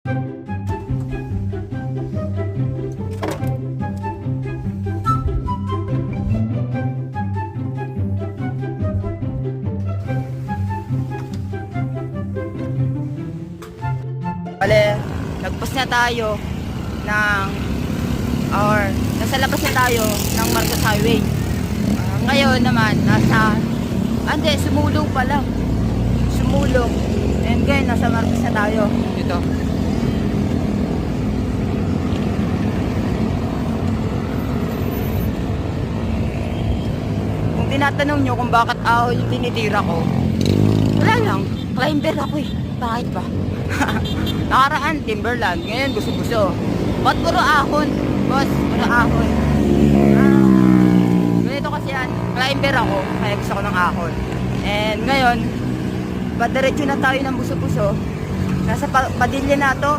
Bale, nagpas na tayo nasa labas na tayo ng Marcos Highway. Ngayon naman, sumulong pa lang. Sumulong. And ngayon, nasa Marcos na tayo. Dito. Kung tinatanong nyo kung bakit ahon yung tinitira ko, wala lang. Climber ako eh. Bakit ba? Nakaraan, timberland. Ngayon, gusto-gusto. Ba't puro ahon? Boss, puro ahon. Ganito kasi yan. Climber ako. Kaya gusto ko ng ahon. And ngayon, padiretso na tayo ng buso-buso. Nasa Padilla na to.